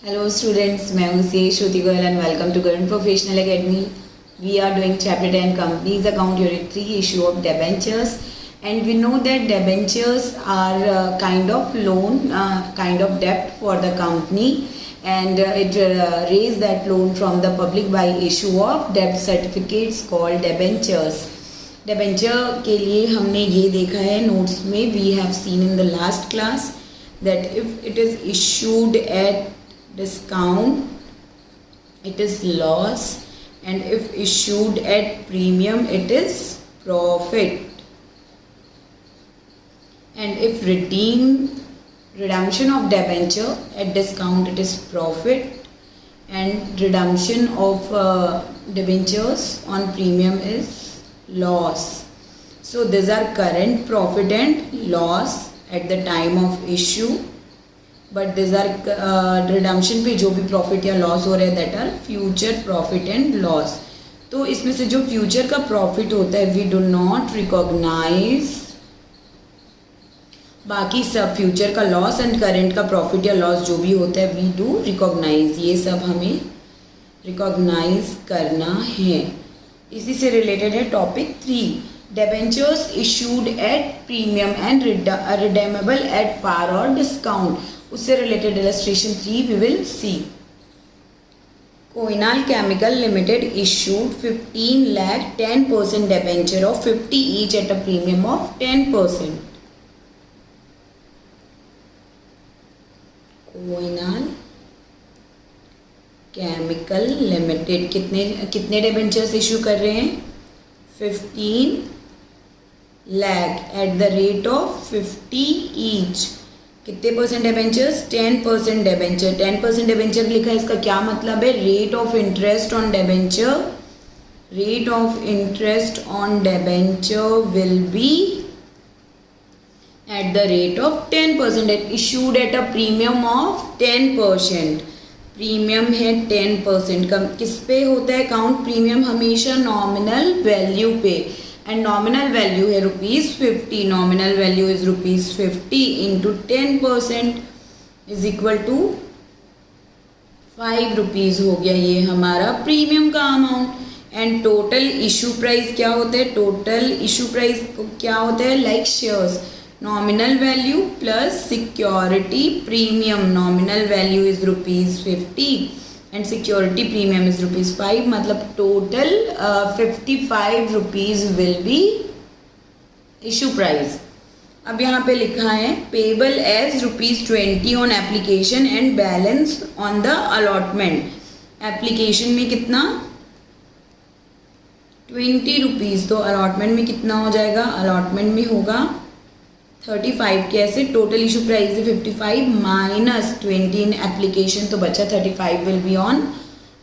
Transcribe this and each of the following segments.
Hello students, मैं हूँ सी श्रुति Goyal and welcome to Current Professional Academy. We are doing Chapter 10 Companies Account Unit 3 issue of debentures, and we know that debentures are kind of loan, kind of debt for the company, and it raised that loan from the public by issue of debt certificates called debentures. Debenture के लिए हमने ये देखा है notes में, we have seen in the last class that if it is issued at discount it is loss, and if issued at premium it is profit, and if redemption of debenture at discount it is profit, and redemption of debentures on premium is loss. So these are current profit and loss at the time of issue, but this are redemption पे जो भी profit या loss हो रहा है that are future profit and loss. तो इसमें से जो फ्यूचर का प्रॉफिट होता है वी डू नॉट रिकॉग्नाइज, बाकी सब फ्यूचर का लॉस एंड करेंट का प्रॉफिट या लॉस जो भी होता है वी डू रिकॉग्नाइज, ये सब हमें रिकॉग्नाइज करना है. इसी से रिलेटेड है topic 3, debentures issued at premium and redeemable at par or discount. उससे related illustration 3 we will see. Koinal Chemical Limited issued 15 lakh 10% debenture of 50 each at a premium of 10%. Koinal Chemical Limited कितने debentures issue कर रहे हैं? 15 lakh at the rate of 50 each. कितने percent debentures? 10% debenture. 10% debenture लिखा है, इसका क्या मतलब है? Rate of interest on debenture, rate of interest on debenture will be at the rate of 10%. Issued at a premium of 10%. Premium है 10%. कम किस पे होता है काउंट? प्रीमियम हमेशा नॉमिनल वैल्यू पे, एंड नॉमिनल वैल्यू है ₹50. Nominal value is ₹50 into 10% is equal to ₹5 हो गया ये हमारा प्रीमियम का amount. And total issue price क्या होता है? टोटल इशू प्राइस क्या होता है? Like shares, nominal value plus security premium. Nominal value is ₹50 and security premium is ₹5, मतलब total ₹55 will be issue price. अब यहाँ पे लिखा है payable as ₹20 on application and balance on the allotment. Application में कितना? ₹20. तो अलॉटमेंट में कितना हो जाएगा? अलॉटमेंट में होगा 35. कैसे? टोटल इशू प्राइस है 55 माइनस 20 इन एप्लीकेशन, तो बचा 35 will be on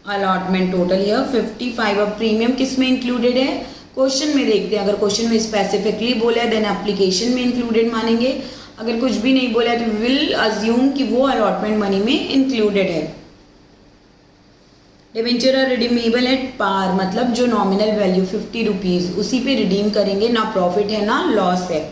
allotment. Total here 55. अब प्रीमियम किस में इंक्लूडेड है? क्वेश्चन में देखते हैं. अगर क्वेश्चन में स्पेसिफिकली बोला है देन एप्लीकेशन में इंक्लूडेड मानेंगे. अगर कुछ भी नहीं बोला है तो विल अज्यूम कि वो अलॉटमेंट मनी में इंक्लूडेड है. Debenture are redeemable at par, मतलब जो नॉमिनल वैल्यू ₹50 उसी पे रिडीम करेंगे, ना प्रॉफिट है ना लॉस है.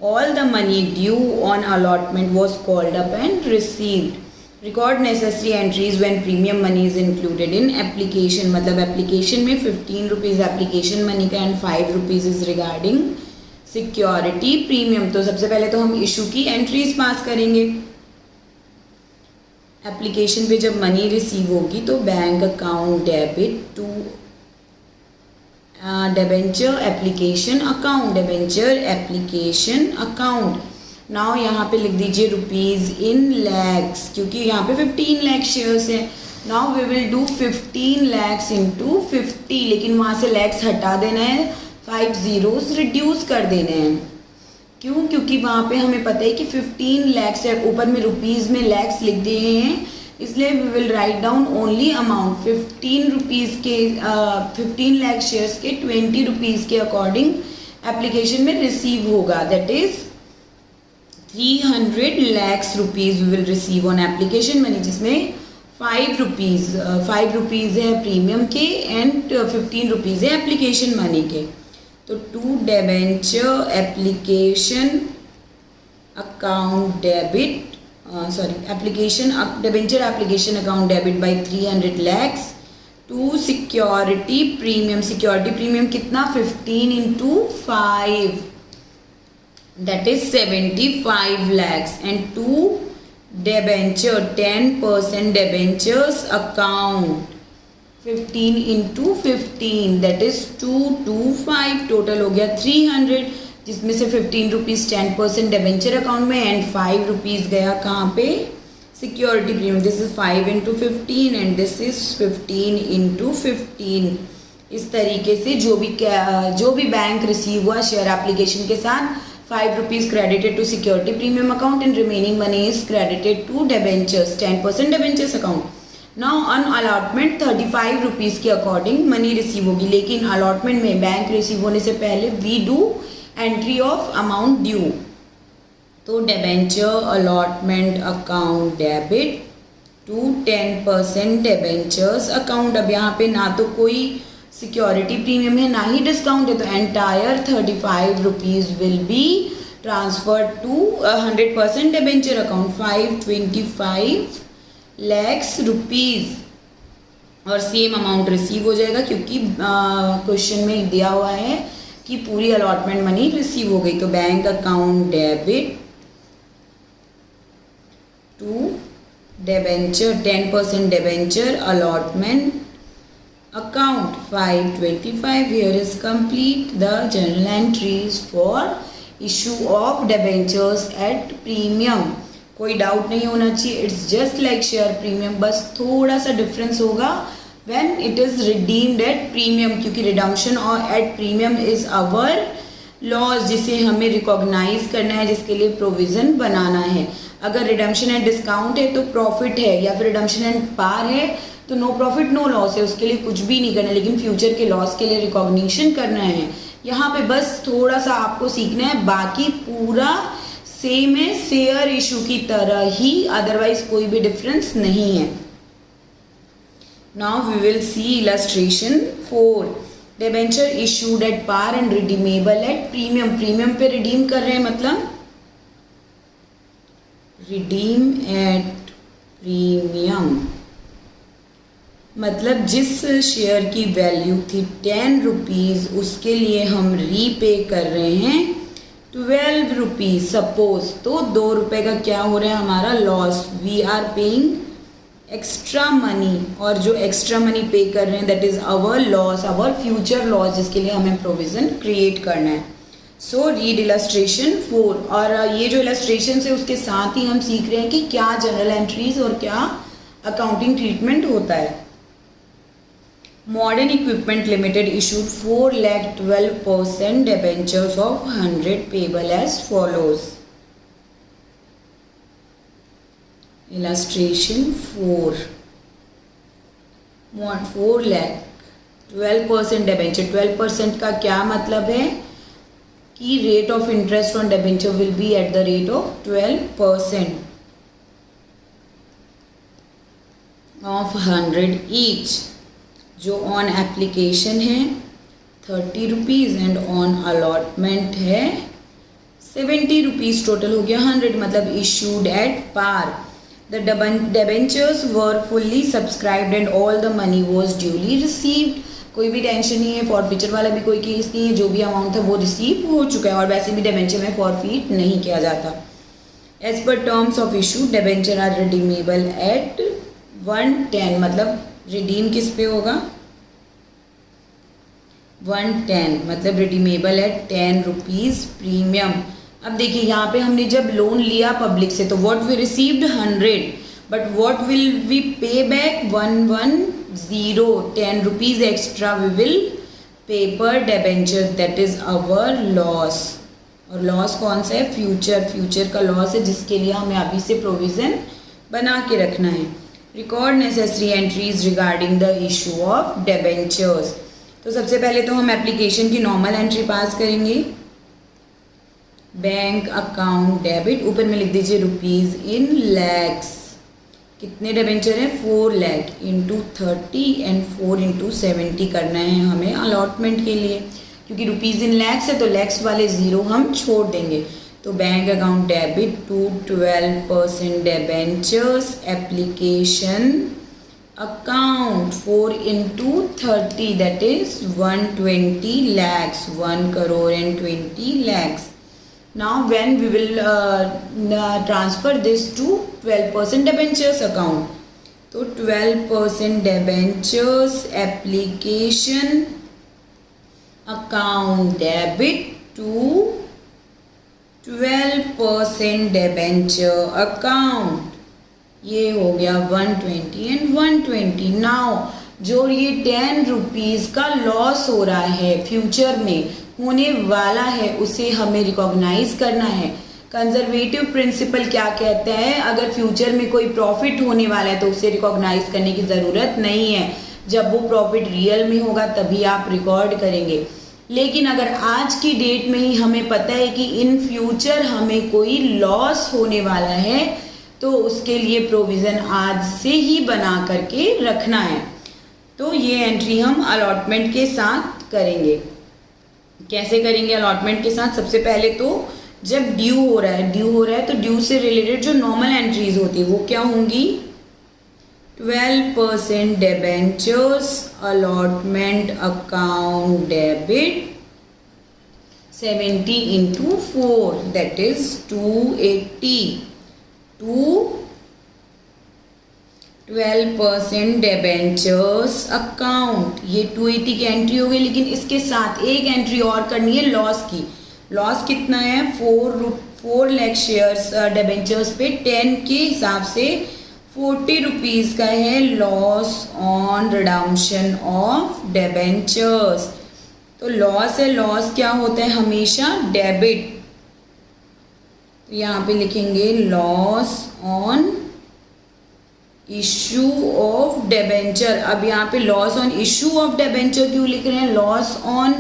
All the money due on allotment was called up and received. Record necessary entries when premium money is included in application. मतलब application में ₹15 application money का and ₹5 is regarding security premium. तो सबसे पहले तो हम issue की entries पास करेंगे. application पे जब money receive होगी तो bank account debit to debenture application account, debenture application account. Now यहाँ पे लिख दीजिए रुपीज़ इन लैक्स, क्योंकि यहाँ पे 15 लाख शेयर्स हैं. Now we will do 15 lakhs into 50, लेकिन वहाँ से लैक्स हटा देना है, 5 zeros रिड्यूस कर देने हैं. क्यों? क्योंकि वहाँ पे हमें पता है कि 15 lakhs है, ऊपर में रुपीज़ में लैक्स लिख दिए हैं, इसलिए we will write down only amount. 15 lakh shares के ₹20 के अकॉर्डिंग एप्लीकेशन में रिसीव होगा. That is 300 lakhs we will receive on application money, जिसमें ₹5 है प्रीमियम के एंड ₹15 है एप्लीकेशन मनी के. तो to debenture application account debit application debenture application account debit by 300 lakhs to security premium कितना 15 into 5 that is 75 lakhs and to debenture 10% debentures account 15 into 15 that is 225 total हो गया 300 जिसमें से 15 rupees 10% debenture account में and 5 rupees गया कहाँ पे security premium. This is 5 into 15 and this is 15 into 15. इस तरीके से जो भी बैंक रिसीव हुआ शेयर एप्लीकेशन के साथ 5 rupees credited to security premium account and remaining money is credited to debentures 10% debentures account. Now on allotment 35 rupees के according money receive होगी, लेकिन अलॉटमेंट में बैंक रिसीव होने से पहले we do entry of amount due. तो debenture allotment account debit to 10% debentures account. अब यहाँ पे ना तो कोई सिक्योरिटी प्रीमियम है ना ही डिस्काउंट है, तो entire 35 rupees will be transferred to 100% debenture account 525 lakhs rupees और सेम अमाउंट रिसीव हो जाएगा क्योंकि क्वेश्चन में दिया हुआ है कि पूरी अलॉटमेंट मनी रिसीव हो गई. तो bank account debit to debenture 10% debenture allotment account 525. Here is complete the journal entries for issue of debentures at premium. कोई डाउट नहीं होना चाहिए. It's just like share premium, बस थोड़ा सा डिफरेंस होगा when it is redeemed at premium, क्योंकि redemption और at premium is our loss जिसे हमें रिकॉग्नाइज करना है, जिसके लिए प्रोविजन बनाना है. अगर रिडम्पशन एट डिस्काउंट है तो प्रॉफिट है, या फिर रिडम्पशन एट पार है तो नो प्रॉफिट नो लॉस है, उसके लिए कुछ भी नहीं करना, लेकिन फ्यूचर के लॉस के लिए रिकॉग्निशन करना है. यहाँ पे बस थोड़ा सा आपको सीखना है, बाकी पूरा सेम है शेयर इशू की तरह ही, अदरवाइज कोई भी डिफरेंस नहीं है. Now we will see illustration 4. Debenture issued at par and redeemable at premium. Premium पे रिडीम कर रहे हैं, मतलब रिडीम एट प्रीमियम मतलब जिस शेयर की वैल्यू थी 10 रुपीज़ उसके लिए हम रीपे कर रहे हैं 12 रुपीज़ सपोज. तो 2 रुपये का क्या हो रहा है हमारा loss. We are paying extra money, और जो एक्स्ट्रा मनी पे कर रहे हैं that is our loss, our future loss, जिसके लिए हमें प्रोविज़न क्रिएट करना है. So read illustration 4. और ये जो इलस्ट्रेशन है उसके साथ ही हम सीख रहे हैं कि क्या जनरल एंट्रीज और क्या अकाउंटिंग ट्रीटमेंट होता है. Modern Equipment Limited issued 4,12% debentures of 100 payable as follows. Illustration 4. 4 lakh 12% debenture. 12% का क्या मतलब है कि rate of interest on debenture will be at the rate of 12% of 100 each. जो ऑन एप्लीकेशन है 30 रुपीज़ एंड ऑन अलॉटमेंट है 70 rupees. Total हो गया 100, मतलब issued at par. The debentures were fully subscribed and all the money was duly received. कोई भी tension नहीं है, फॉरफीचर वाला भी कोई केस नहीं है, जो भी अमाउंट था वो रिसीव हो चुका है. और वैसे भी डिबेंचर में फॉरफीट नहीं किया जाता. As per terms of issue debenture are redeemable at 110, मतलब रिडीम किस पे होगा 110, मतलब रिडीमेबल एट 10 रुपीज़ प्रीमियम. अब देखिए यहाँ पे हमने जब लोन लिया पब्लिक से तो what we received 100, but what will we pay back 110, 10 rupees extra we will pay per debenture, that is our loss. और लॉस कौन सा है फ्यूचर का लॉस है, जिसके लिए हमें अभी से प्रोविज़न बना के रखना है. Record necessary entries regarding the issue of debentures. तो सबसे पहले तो हम एप्लीकेशन की नॉर्मल एंट्री पास करेंगे. बैंक अकाउंट डेबिट, ऊपर में लिख दीजिए रुपीज़ इन लैक्स. कितने डिबेंचर हैं 4 लाख इंटू 30 एंड 4 इंटू 70 करना है हमें अलॉटमेंट के लिए, क्योंकि रुपीज़ इन लैक्स है तो लैक्स वाले ज़ीरो हम छोड़ देंगे. तो bank account debit to 12% debentures application account 4 into 30 that is 120 lakhs, 1 crore and 20 lakhs. Now when we will transfer this to 12% debentures account, तो 12% debentures application account debit to 12% debenture account, ये हो गया 120 and 120. Now जो ये 10 rupees का loss हो रहा है फ्यूचर में होने वाला है उसे हमें रिकॉग्नाइज करना है. कंजर्वेटिव प्रिंसिपल क्या कहता है, अगर फ्यूचर में कोई प्रॉफिट होने वाला है तो उसे रिकॉग्नाइज करने की ज़रूरत नहीं है. जब वो प्रॉफिट रियल में होगा तभी आप रिकॉर्ड करेंगे. लेकिन अगर आज की डेट में ही हमें पता है कि इन फ्यूचर हमें कोई लॉस होने वाला है तो उसके लिए प्रोविज़न आज से ही बना करके रखना है. तो ये एंट्री हम अलॉटमेंट के साथ करेंगे. कैसे करेंगे अलॉटमेंट के साथ? सबसे पहले तो जब ड्यू हो रहा है तो ड्यू से रिलेटेड जो नॉर्मल एंट्रीज होती है वो क्या होंगी? 12% debentures allotment account debit 70 into 4 that is 280 to 12% debentures account. ये 280 की एंट्री हो गई. लेकिन इसके साथ एक एंट्री और करनी है लॉस की. लॉस कितना है? 4 लाख शेयर्स डिबेंचर्स पे 10 के हिसाब से 40 रुपीज़ का है loss on redemption of debentures. तो लॉस है, लॉस क्या होता है? हमेशा डेबिट. तो यहाँ पे लिखेंगे loss on issue of debenture. अब यहाँ पे loss on issue of debenture क्यों लिख रहे हैं? Loss on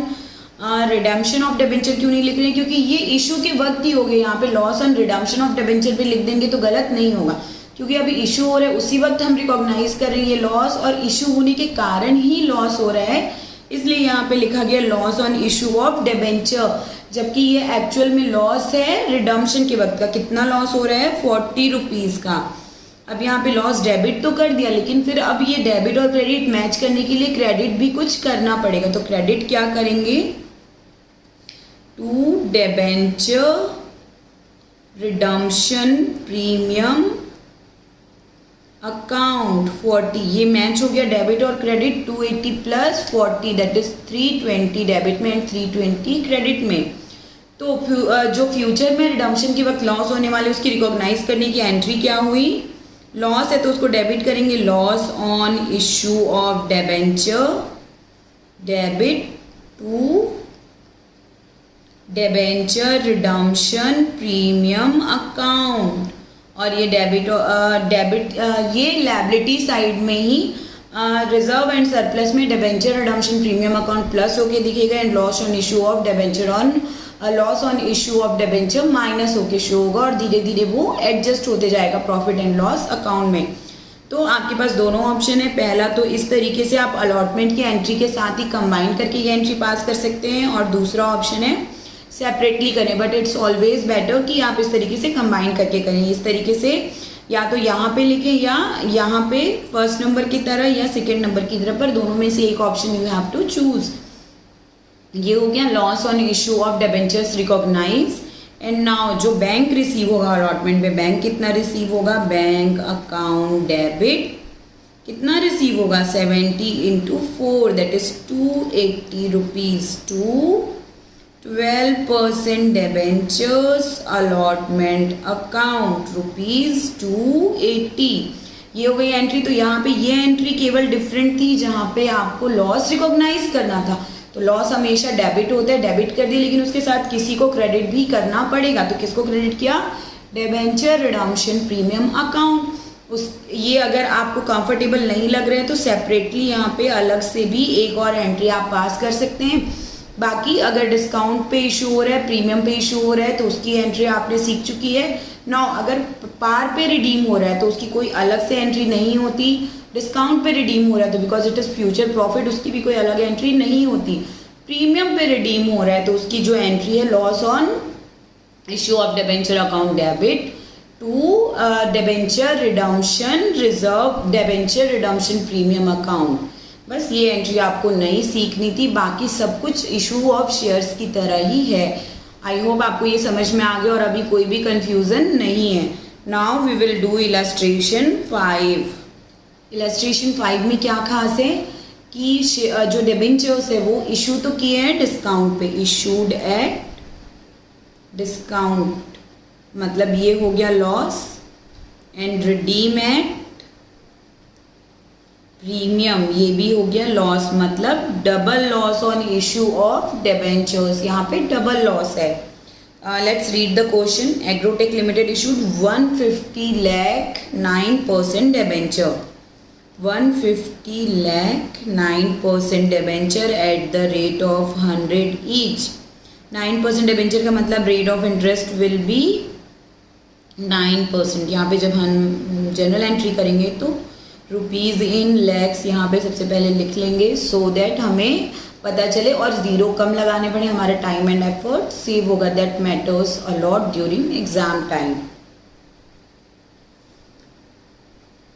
redemption of debenture क्यों नहीं लिख रहे हैं? क्योंकि ये इशू के वक्त ही हो गए. यहाँ पे loss on redemption of debenture पे लिख देंगे तो गलत नहीं होगा, क्योंकि अभी इशू हो रहा है उसी वक्त हम रिकॉग्नाइज कर रहे हैं ये लॉस, और इशू होने के कारण ही लॉस हो रहा है, इसलिए यहाँ पे लिखा गया loss on issue of debenture. जबकि ये एक्चुअल में लॉस है रिडम्पशन के वक्त का. कितना लॉस हो रहा है? 40 रुपीज़ का. अब यहाँ पे लॉस डेबिट तो कर दिया, लेकिन फिर अब ये डेबिट और क्रेडिट मैच करने के लिए क्रेडिट भी कुछ करना पड़ेगा. तो क्रेडिट क्या करेंगे? To debenture redemption premium account 40. ये मैच हो गया डेबिट और credit. 280 plus 40 that is 320 debit में एंड 320 क्रेडिट में. तो जो फ्यूचर में रिडम्पशन के वक्त लॉस होने वाले उसकी रिकॉग्नाइज करने की एंट्री क्या हुई? लॉस है तो उसको डेबिट करेंगे. Loss on issue of debenture debit to debenture redemption premium account. और ये डेबिट ये लायबिलिटी साइड में ही रिजर्व एंड सरप्लस में debenture redemption premium account plus होके दिखेगा and loss on issue of debenture loss on issue of debenture minus होके show होगा, और धीरे धीरे वो एडजस्ट होते जाएगा प्रॉफिट एंड लॉस अकाउंट में. तो आपके पास दोनों ऑप्शन है. पहला तो इस तरीके से आप अलॉटमेंट की एंट्री के साथ ही कंबाइन करके ये एंट्री पास कर सकते हैं, और दूसरा ऑप्शन है सेपरेटली करें. बट इट्स ऑलवेज बेटर कि आप इस तरीके से कंबाइन करके करें. इस तरीके से या तो यहाँ पे लिखें या यहाँ पे फर्स्ट नंबर की तरह या सेकेंड नंबर की तरह, पर दोनों में से एक option you have to choose. ये हो गया loss on issue of debentures recognise. And now जो बैंक रिसीव होगा अलॉटमेंट में, बैंक कितना रिसीव होगा? बैंक अकाउंट डेबिट कितना रिसीव होगा? 70 into 4 that is 280 rupees to 12% debentures allotment account rupees 280. ये हो गई एंट्री. तो यहाँ पे ये एंट्री केवल डिफरेंट थी जहाँ पे आपको लॉस रिकॉग्नाइज करना था. तो लॉस हमेशा डेबिट होता है, डेबिट कर दिया, लेकिन उसके साथ किसी को क्रेडिट भी करना पड़ेगा. तो किसको क्रेडिट किया? Debenture redemption premium account. ये अगर आपको कंफर्टेबल नहीं लग रहा है तो सेपरेटली यहाँ पे अलग से भी एक और एंट्री आप पास कर सकते हैं. बाकी अगर डिस्काउंट पे इशू हो रहा है, प्रीमियम पे इशू हो रहा है, तो उसकी एंट्री आपने सीख चुकी है. नाउ अगर पार पे रिडीम हो रहा है तो उसकी कोई अलग से एंट्री नहीं होती. डिस्काउंट पे रिडीम हो रहा है तो because it is future profit उसकी भी कोई अलग एंट्री नहीं होती. प्रीमियम पे रिडीम हो रहा है तो उसकी जो एंट्री है loss on issue of debenture account debit to debenture redemption reserve debenture redemption premium account. बस ये एंट्री आपको नहीं सीखनी थी, बाकी सब कुछ इशू ऑफ शेयर्स की तरह ही है. आई होप आपको ये समझ में आ गया और अभी कोई भी कंफ्यूजन नहीं है. Now we will do illustration 5. Illustration 5 में क्या खास है कि जो डिबेंचर्स है वो इशू तो किए हैं डिस्काउंट पे, इशूड एट डिस्काउंट, मतलब ये हो गया loss, and redeem at premium, ये भी हो गया लॉस, मतलब double loss on issue of debentures. यहाँ पे डबल लॉस है. Let's read the question. Agrotech limited issued 150 lakh 9% debenture, 150 lakh 9% debenture eight the rate of 100 each. 9% debenture का मतलब rate of interest will be 9%. यहाँ पे जब हम जनरल एंट्री करेंगे तो रुपीज़ इन लैक्स यहाँ पे सबसे पहले लिख लेंगे सो दैट हमें पता चले और ज़ीरो कम लगाने पड़े, हमारा टाइम एंड एफर्ट सेव होगा. That matters a lot during exam time.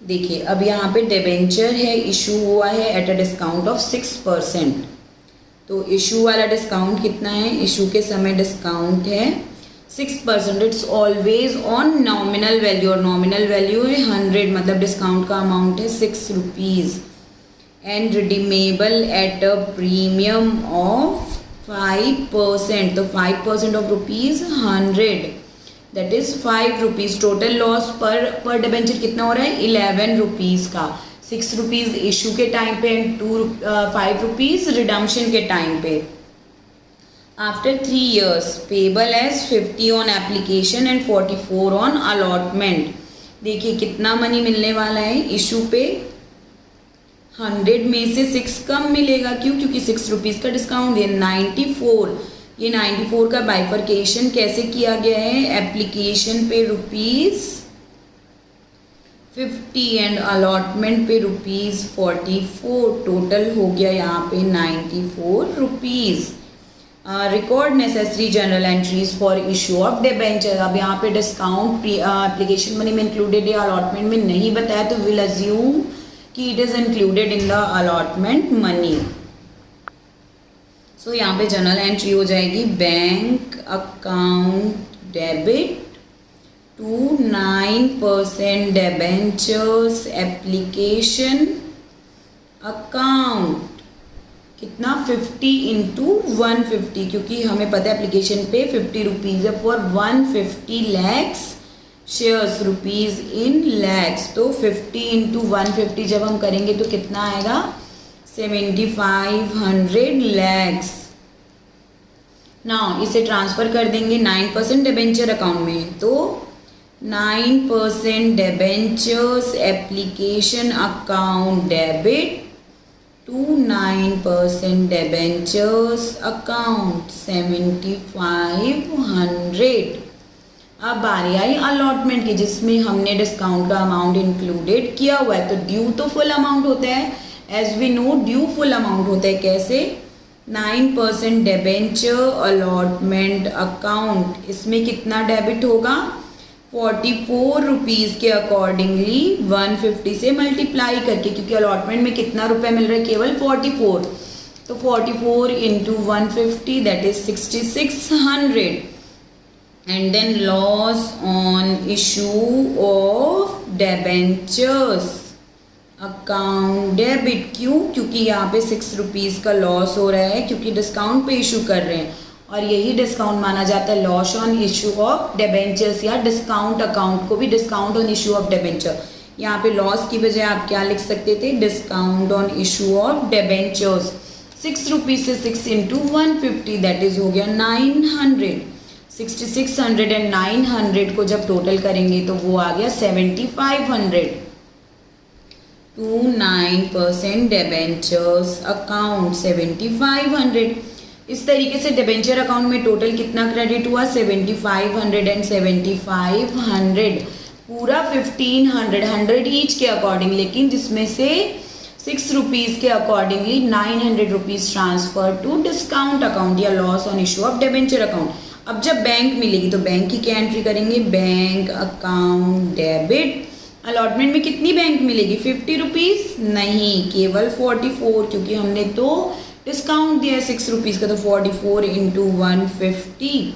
देखिए अब यहाँ पे डिबेंचर है, इशू हुआ है एट अ डिस्काउंट ऑफ 6%. तो इशू वाला डिस्काउंट कितना है, इशू के समय डिस्काउंट है 6%. It's always on nominal value, और नॉमिनल वैल्यू है 100, मतलब डिस्काउंट का अमाउंट है 6 rupees. And redeemable at a premium of 5%. तो 5% of rupees 100, that is 5 rupees. Total loss पर डिबेंचर कितना हो रहा है, 11 रुपीज़ का. 6 रुपीज़ इशू के टाइम पे एंड 5 रुपीज़ रिडम्पशन के टाइम पे. After 3 years payable as 50 on application and 44 on allotment. देखिए कितना मनी मिलने वाला है इशू पे, 100 में से 6 कम मिलेगा. क्यों, क्योंकि 6 रुपीज़ का डिस्काउंट है. 94, ये 94 का बाइफर्केशन कैसे किया गया है, एप्लीकेशन पे रुपीज़ 50 एंड अलॉटमेंट पे रुपीज़ 44. टोटल हो गया यहाँ पे 94 rupees. Record necessary journal entries for issue of debenture. अब यहाँ पे डिस्काउंट एप्लीकेशन मनी में इंक्लूडेड है, अलॉटमेंट में नहीं बताया, तो विल अज्यूम कि it is included in the allotment money. So यहाँ पे जनरल एंट्री हो जाएगी bank account debit to 9% debentures application account. कितना, 50 इंटू 150, क्योंकि हमें पता है एप्लीकेशन पे 50 रुपीज़ है for 150 lakhs shares, rupees in lakhs. तो 50 इंटू 150 जब हम करेंगे तो कितना आएगा, 7500 लैक्स. नाउ इसे ट्रांसफ़र कर देंगे 9% डिबेंचर अकाउंट में. तो 9% debentures application account debit to 9% debentures account 7500. अब बारी आई अलॉटमेंट की, जिसमें हमने डिस्काउंट का अमाउंट इंक्लूडेड किया हुआ है. तो ड्यू तो फुल अमाउंट होता है, as we know due full amount होता है. कैसे, 9% डिबेंचर अलॉटमेंट अकाउंट, इसमें कितना डेबिट होगा, 44 रुपीज़ के अकॉर्डिंगली 150 से मल्टीप्लाई करके, क्योंकि अलॉटमेंट में कितना रुपए मिल रहा है, केवल 44. तो 44 into 150 that is 6600. And then loss on issue of debentures account debit. क्यों, क्योंकि यहाँ पे 6 रुपीज़ का लॉस हो रहा है, क्योंकि डिस्काउंट पे इशू कर रहे हैं, और यही डिस्काउंट माना जाता है loss on issue of debentures, या डिस्काउंट अकाउंट को भी discount on issue of debenture. यहाँ पे लॉस की बजाय आप क्या लिख सकते थे, discount on issue of debentures. 6 rupees से 6 इंटू 150 दैट इज हो गया 900. 6600 एंड 900 को जब टोटल करेंगे तो वो आ गया 7500. To 9% debentures account 7500. इस तरीके से डिबेंचर अकाउंट में टोटल कितना क्रेडिट हुआ, 7500 एंड 7500, पूरा 1500, 100 ईच के अकॉर्डिंग, लेकिन जिसमें से 6 रुपीज़ के accordingly 900 rupees transfer to discount account या loss on issue of debenture account. अब जब बैंक मिलेगी तो बैंक की क्या एंट्री करेंगे, बैंक अकाउंट डेबिट। अलॉटमेंट में कितनी बैंक मिलेगी, 50 रुपीज़ नहीं, केवल 44, क्योंकि हमने तो डिस्काउंट दिया है 6 रुपीज़ का, तो 44 into 150,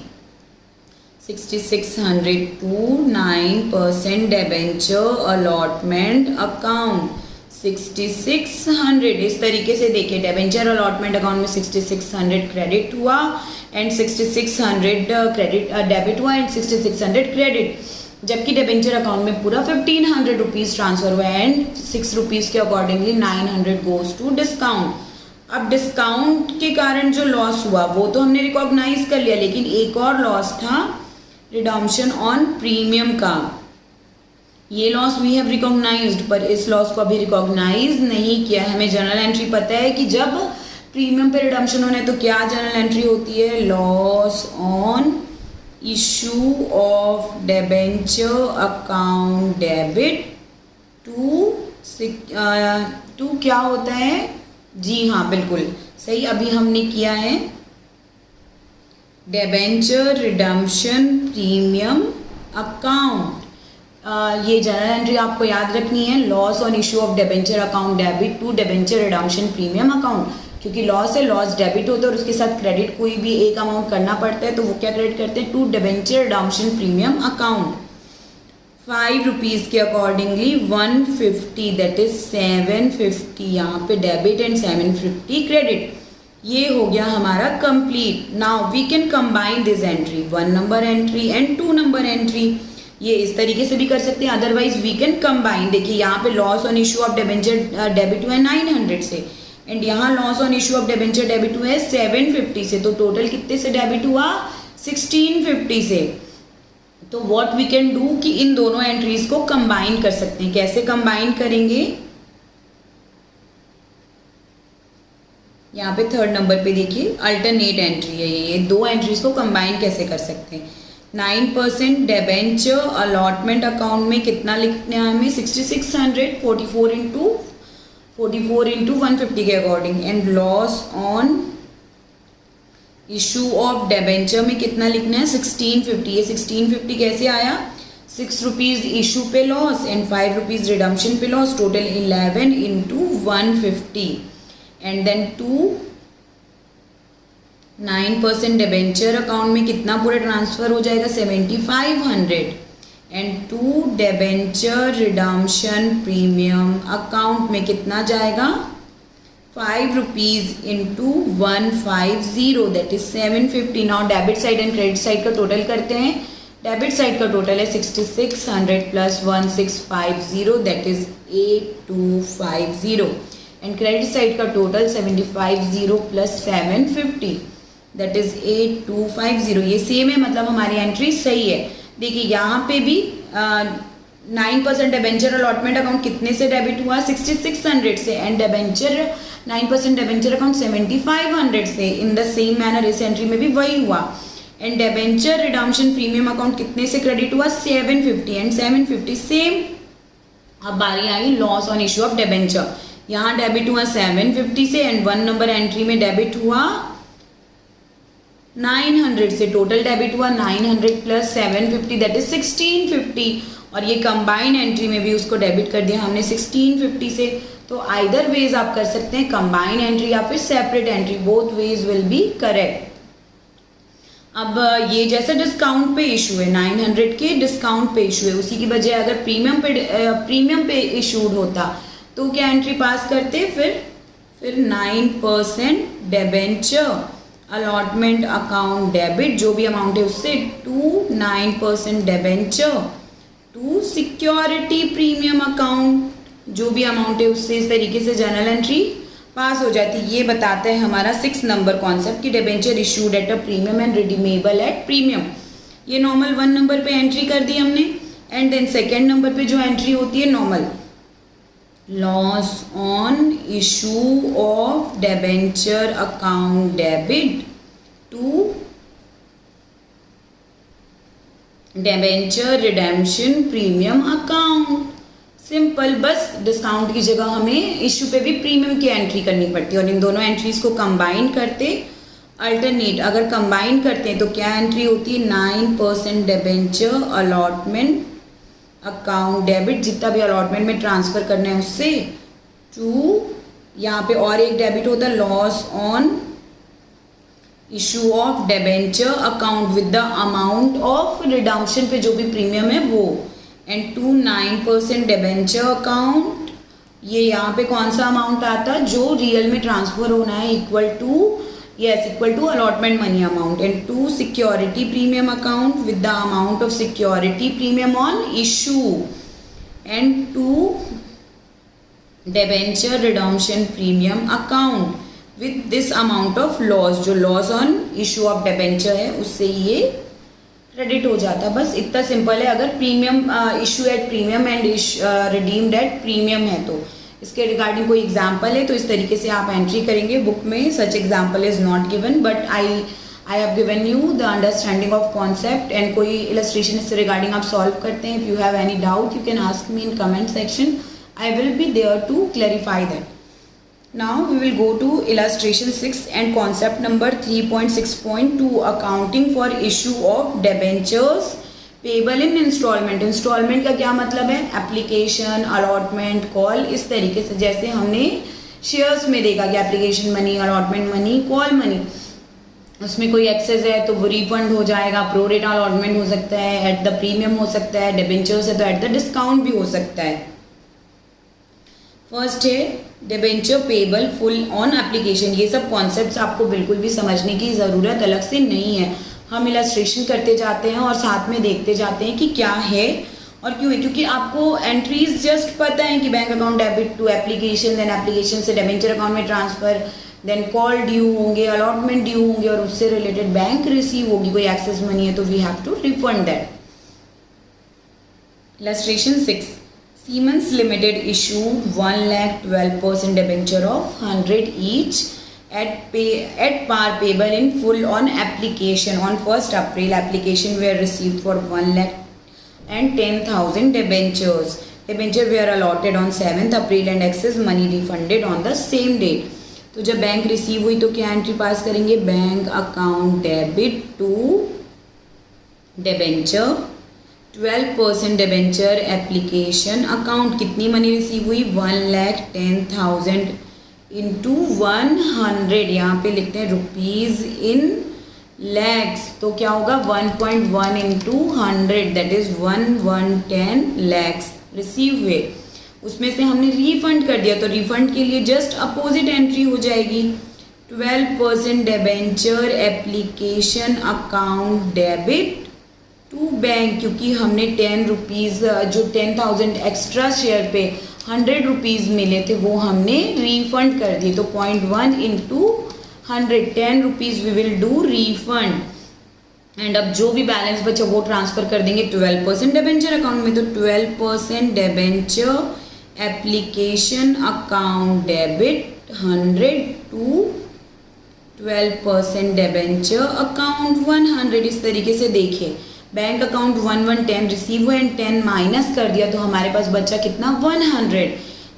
6600 to 9% debenture allotment account 6600। इस तरीके से देखिए, डेबेंचर अलॉटमेंट अकाउंट में 6600 क्रेडिट हुआ एंड 6600 क्रेडिट डेबिट हुआ एंड 6600 क्रेडिट, जबकि डेबेंचर अकाउंट में पूरा 1500 रुपीज़ ट्रांसफर हुआ एंड 6 रुपीज़ के अकॉर्डिंगली 900 गोज टू डिस्काउंट। अब डिस्काउंट के कारण जो लॉस हुआ वो तो हमने रिकॉग्नाइज कर लिया, लेकिन एक और लॉस था रिडम्पशन ऑन प्रीमियम का, ये लॉस वी हैव रिकॉग्नाइज्ड, पर इस लॉस को अभी रिकॉग्नाइज नहीं किया। हमें जर्नल एंट्री पता है कि जब प्रीमियम पे रिडम्पशन होने तो क्या जर्नल एंट्री होती है, loss on issue of debenture account debit to क्या होता है, जी हाँ बिल्कुल सही, अभी हमने किया है डेबेंचर रिडम्पशन प्रीमियम अकाउंट। ये जर्नल एंट्री आपको याद रखनी है, loss on issue of debenture account debit to debenture redemption premium account, क्योंकि लॉस है, लॉस डेबिट होता है और उसके साथ क्रेडिट कोई भी एक अमाउंट करना पड़ता है, तो वो क्या क्रेडिट करते हैं, to debenture redemption premium account. 5 rupees के अकॉर्डिंगली 150 दैट इज 750 यहाँ पे डेबिट एंड 750 क्रेडिट। ये हो गया हमारा complete. Now we can combine this entry, 1 number entry and 2 number entry. ये इस तरीके से भी कर सकते हैं, अदरवाइज वी कैन कंबाइन। देखिए यहाँ पे loss on issue of debenture debit हुआ है 900 से एंड यहाँ loss on issue of debenture debit हुआ है 750 से, तो टोटल कितने से डेबिट हुआ, 1650 से। तो व्हाट वी कैन डू कि इन दोनों एंट्रीज को कंबाइन कर सकते हैं। कैसे कंबाइन करेंगे, यहाँ पे 3rd नंबर पे देखिए अल्टरनेट एंट्री है, ये दो एंट्रीज को कंबाइन कैसे कर सकते हैं। 9% डेबेंचर अलॉटमेंट अकाउंट में कितना लिखना है हमें, 6600, 44 इंटू 150 के according, and loss on issue of debenture में कितना लिखना है, 1650। ये 1650 कैसे आया, 6 रुपीज़ इशू पे लॉस एंड 5 रुपीज़ रिडम्पशन पे loss, total 11 into 150 and then 9% debenture account में कितना पूरा ट्रांसफर हो जाएगा, 7500 and 2 debenture redemption premium account में कितना जाएगा, 5 rupees into 150 that is 750। Now debit side and credit side का टोटल करते हैं। डेबिट साइड का टोटल है 6600 plus 1650 that is 8250 and credit side का टोटल 750 प्लस 750 दैट इज 8250। ये सेम है, मतलब हमारी एंट्री सही है। देखिए यहाँ पे भी 9% डेबेंचर अलॉटमेंट अकाउंट कितने से डेबिट हुआ, 6600 से, एंड डेबेंचर 9% डेबेंचर अकाउंट 7500 से। इन द सेम मैनर इस एंट्री में भी वही हुआ। And debenture redemption premium account कितने से क्रेडिट हुआ, 750 एंड 750 सेम। अब बारी आई loss on issue of debenture, यहाँ डेबिट हुआ 750 से एंड 1 नंबर एंट्री में डेबिट हुआ 900 से। टोटल डेबिट हुआ 900 प्लस 750 दैट इज 1650 और ये कंबाइन एंट्री में भी उसको डेबिट कर दिया हमने 1650 से। तो आइदर वेज आप कर सकते हैं, कंबाइन एंट्री या फिर separate entry, both ways will be correct. अब ये जैसे डिस्काउंट पे इशू है, 900 के डिस्काउंट पे इशू है, उसी की बजाय अगर प्रीमियम पे इशूड होता तो क्या एंट्री पास करते, फिर 9% डेबेंचर अलॉटमेंट अकाउंट डेबिट जो भी अमाउंट है उससे to 9% debenture to security premium account जो भी अमाउंट है उससे। इस तरीके से जर्नल एंट्री पास हो जाती है। ये बताता है हमारा 6 नंबर कॉन्सेप्ट कि debenture issued at a premium and redeemable at premium. ये नॉर्मल 1 नंबर पे एंट्री कर दी हमने। एंड देन 2nd नंबर पे जो एंट्री होती है normal, loss on issue of debenture account debit to debenture redemption premium account. Simple, बस discount की जगह हमें इशू पे भी प्रीमियम की एंट्री करनी पड़ती है और इन दोनों एंट्रीज को कंबाइन करते अल्टरनेट अगर कंबाइन करते हैं तो क्या एंट्री होती है, 9% डिबेंचर अलॉटमेंट अकाउंट डेबिट, जितना भी अलॉटमेंट में ट्रांसफर करना है उससे, टू यहाँ पे और एक डेबिट होता है loss on issue of debenture account with the amount of redemption पे जो भी प्रीमियम है वो, एंड टू 9% डिबेंचर अकाउंट, ये यहाँ पे कौन सा अमाउंट आता है जो रियल में ट्रांसफर होना है, equal to allotment money amount, and to security premium account with the amount of security premium on issue, and to debenture redemption premium account with this amount of loss, जो loss on issue of debenture है उससे ये credit हो जाता है। बस इतना simple है। अगर premium issue at premium and redeemed at premium है तो इसके रिगार्डिंग कोई एग्जांपल है तो इस तरीके से आप एंट्री करेंगे बुक में। Such example is not given but I have given you the understanding of concept, and कोई इलस्ट्रेशन इससे रिगार्डिंग आप सॉल्व करते हैं, if you have any doubt you can ask me in comment section, I will be there to clarify that. Now we will go to illustration 6 and concept number 3.6.2 accounting for issue of debentures payable in installment। Instalment का क्या मतलब है, application, allotment, call, इस तरीके से जैसे हमने shares में देखा कि application money, allotment money, call money, उसमें कोई एक्सेस है तो वो रिफंड हो जाएगा, प्रो रेट अलॉटमेंट हो सकता है, एट द प्रीमियम हो सकता है, डिबेंचर्स है तो एट द डिस्काउंट भी हो सकता है। फर्स्ट है debenture payable full on application. ये सब कॉन्सेप्ट्स आपको बिल्कुल भी समझने की ज़रूरत अलग से नहीं है, हम इलस्ट्रेशन करते जाते हैं और साथ में देखते जाते हैं कि क्या है और क्यों है, क्योंकि आपको एंट्रीज जस्ट पता है कि bank account debit to application, then application से डिबेंचर अकाउंट में ट्रांसफर, देन कॉल ड्यू होंगे, अलॉटमेंट ड्यू होंगे और उससे रिलेटेड बैंक रिसीव होगी, कोई एक्सेस मनी है तो we have to refund that. Illustration 6, Siemens Limited issued 1,12% debenture of 100 each at par payable in full on application on 1st April. Application were received for 1,10,000 debentures. Debenture were allotted on 7th April and excess money refunded on the same date. तो जब bank receive हुई तो क्या entry pass करेंगे, bank account debit to debenture 12% debenture application account, कितनी money receive हुई, 1,10,000 into 100, यहाँ पे लिखते हैं रुपीज़ इन लैक्स, तो क्या होगा 1.1 into 100 that is 1,110 lakhs receive हुए, उसमें से हमने रिफंड कर दिया तो रिफंड के लिए जस्ट अपोजिट एंट्री हो जाएगी 12% debenture application account debit to bank, क्योंकि हमने 10 रुपीज़ जो 10,000 एक्स्ट्रा शेयर पे 100 रुपीज़ मिले थे वो हमने रिफंड कर दिए, तो 0.1 into 100 10 rupees we will do refund, and अब जो भी बैलेंस बचा वो ट्रांसफ़र कर देंगे 12% डिबेंचर अकाउंट में, तो 12% debenture application account debit 100 to 12% debenture account 100। इस तरीके से देखिए बैंक अकाउंट 1,110 रिसीव हुआ एंड 10 माइनस कर दिया तो हमारे पास बचा कितना 100,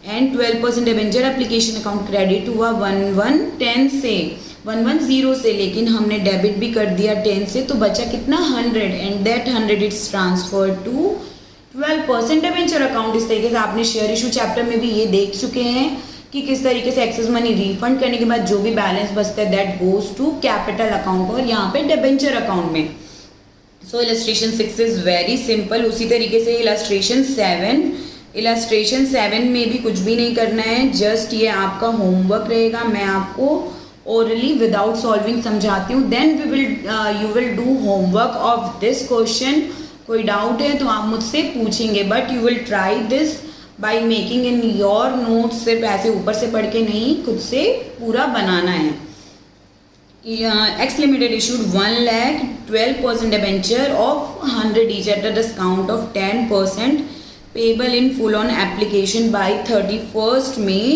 and 12% debenture application account credit हुआ 1,110 से 110 से, लेकिन हमने डेबिट भी कर दिया 10 से तो बचा कितना 100, and that 100 it's transfer to 12% debenture account. इस तरीके से आपने शेयर इशू चैप्टर में भी ये देख चुके हैं कि किस तरीके से एक्सेस मनी रिफंड करने के बाद जो भी बैलेंस बचता है that goes to capital account और यहाँ पे डिबेंचर अकाउंट में। So illustration 6 is very simple. उसी तरीके से इलस्ट्रेशन 7 में भी कुछ भी नहीं करना है, जस्ट ये आपका होमवर्क रहेगा। मैं आपको ओरली विदाउट सॉल्विंग समझाती हूँ, then you will do homework of this question. कोई डाउट है तो आप मुझसे पूछेंगे, but you will try this by making in your notes. सिर्फ ऐसे ऊपर से पढ़ के नहीं, खुद से पूरा बनाना है। X Limited issued 1,12% debenture of 100 each at a discount of 10% payable in full on application by 31st May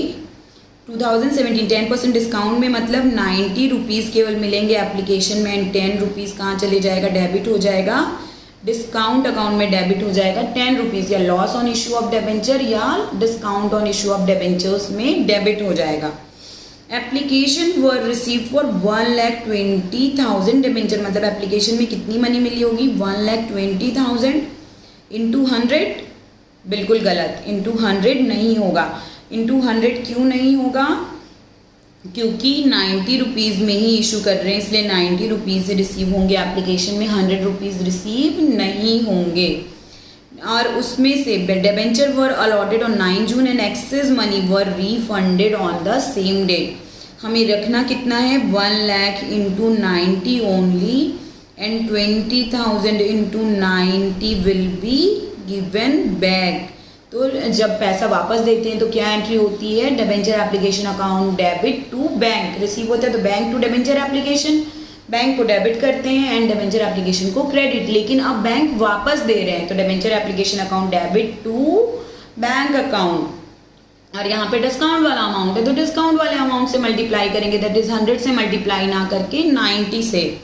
2017। 10% discount में मतलब 90 रुपीज़ केवल मिलेंगे एप्लीकेशन में, एंड 10 रुपीज़ कहाँ चले जाएगा, डेबिट हो जाएगा डिस्काउंट अकाउंट में, डेबिट हो जाएगा 10 रुपीज़, या loss on issue of debenture या discount on issue of debentures में डेबिट हो जाएगा। Application were receive for 1,20,000 debenture, मतलब एप्लीकेशन में कितनी मनी मिली होगी 1,20,000 इंटू 100, बिल्कुल गलत, इंटू 100 नहीं होगा। इंटू 100 क्यों नहीं होगा, क्योंकि 90 रुपीज़ में ही इशू कर रहे हैं, इसलिए 90 रुपीज़ रिसीव होंगे एप्लीकेशन में, 100 रुपीज़ रिसीव नहीं होंगे। और उसमें से debenture were allotted on 9 June and excess money were refunded on the same date. हमें रखना कितना है 1 lakh into 90 only, and 20,000 into 90 will be given back. तो जब पैसा वापस देते हैं तो क्या एंट्री होती है, debenture application account debit to bank. Receive होता है तो bank to debenture application, bank को डेबिट करते हैं एंड डिबेंचर एप्लीकेशन को क्रेडिट। लेकिन अब बैंक वापस दे रहे हैं तो debenture application account debit to bank account. और यहाँ पे डिस्काउंट वाला अमाउंट है तो डिस्काउंट वाले अमाउंट से मल्टीप्लाई करेंगे, दैट इज 100 से मल्टीप्लाई ना करके 90 से।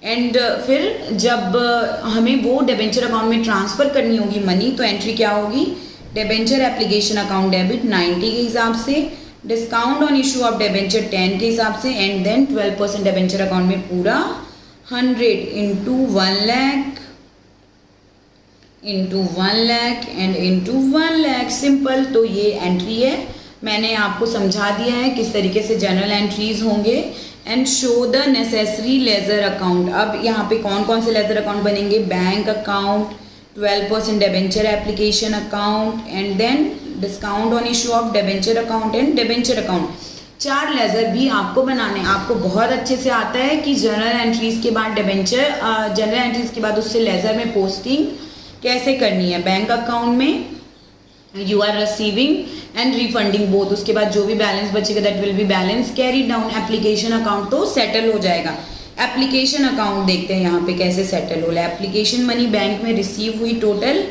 एंड फिर जब हमें वो डिबेंचर अकाउंट में ट्रांसफ़र करनी होगी मनी, तो एंट्री क्या होगी, डिबेंचर एप्लीकेशन अकाउंट डेबिट 90 के हिसाब से, discount on issue of debenture 10 के हिसाब से, एंड देन 12% डिबेंचर अकाउंट में पूरा 100 into 1 lakh into 1 lakh and into 1 lakh, simple. तो ये एंट्री है, मैंने आपको समझा दिया है किस तरीके से जनरल एंट्रीज होंगे। And show the necessary ledger account. अब यहाँ पे कौन कौन से लेजर अकाउंट बनेंगे, bank account, 12% debenture application account, and then discount on issue of debenture account and debenture account. 4 ledger भी आपको बनाने, आपको बहुत अच्छे से आता है कि जनरल एंट्रीज के बाद डिबेंचर, जनरल एंट्रीज के बाद उससे लेजर में पोस्टिंग कैसे करनी है। बैंक अकाउंट में you are receiving and refunding both, उसके बाद जो भी बैलेंस बचेगा that will be balance carry down. Application account तो सेटल हो जाएगा। एप्लीकेशन अकाउंट देखते हैं यहाँ पे कैसे सेटल हो रहा है। एप्लीकेशन मनी बैंक में रिसीव हुई टोटल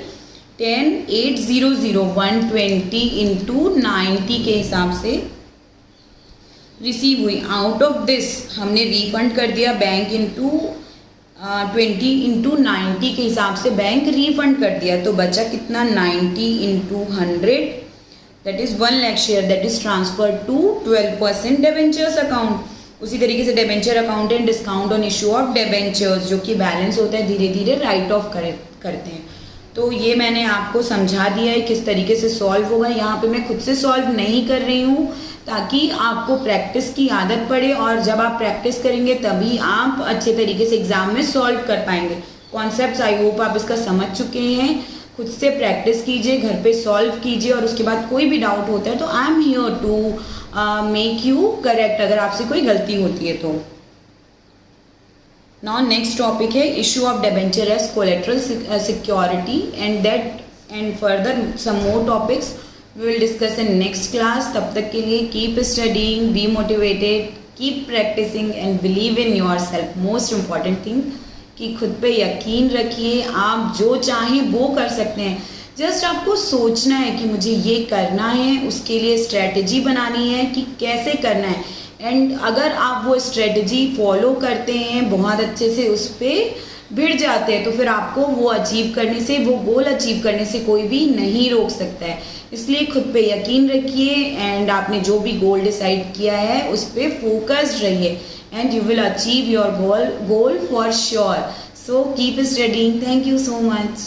10,800,120 इंटू 90 के हिसाब से रिसीव हुई। आउट ऑफ दिस हमने रिफंड कर दिया बैंक इंटू 20 इंटू 90 के हिसाब से बैंक रिफंड कर दिया, तो बचा कितना 90 into 100, that is 1 lakh share, that is transfer to 12% debentures account. उसी तरीके से debenture account and discount on issue of debentures, जो कि बैलेंस होता है धीरे धीरे राइट ऑफ करते हैं। तो ये मैंने आपको समझा दिया है किस तरीके से सॉल्व होगा। यहाँ पे मैं खुद से सॉल्व नहीं कर रही हूँ ताकि आपको प्रैक्टिस की आदत पड़े, और जब आप प्रैक्टिस करेंगे तभी आप अच्छे तरीके से एग्जाम में सॉल्व कर पाएंगे। कॉन्सेप्ट्स आई होप आप इसका समझ चुके हैं। खुद से प्रैक्टिस कीजिए, घर पे सॉल्व कीजिए, और उसके बाद कोई भी डाउट होता है तो I am here to make you correct अगर आपसे कोई गलती होती है तो। नाउ नेक्स्ट टॉपिक है issue of debenture as collateral security, and further some more topics we will discuss in next class. तब तक के लिए keep studying, be motivated, keep practicing and believe in yourself. Most important thing कि खुद पे यकीन रखिए, आप जो चाहें वो कर सकते हैं। जस्ट आपको सोचना है कि मुझे ये करना है, उसके लिए स्ट्रेटजी बनानी है कि कैसे करना है, एंड अगर आप वो स्ट्रेटजी फॉलो करते हैं बहुत अच्छे से, उस पर भिड़ जाते हैं, तो फिर आपको वो अचीव करने से, वो गोल अचीव करने से कोई भी नहीं रोक सकता है। इसलिए खुद पे यकीन रखिए एंड आपने जो भी गोल डिसाइड किया है उस पर फोकस्ड रहिए, and you will achieve your goal for sure. So keep studying. Thank you so much.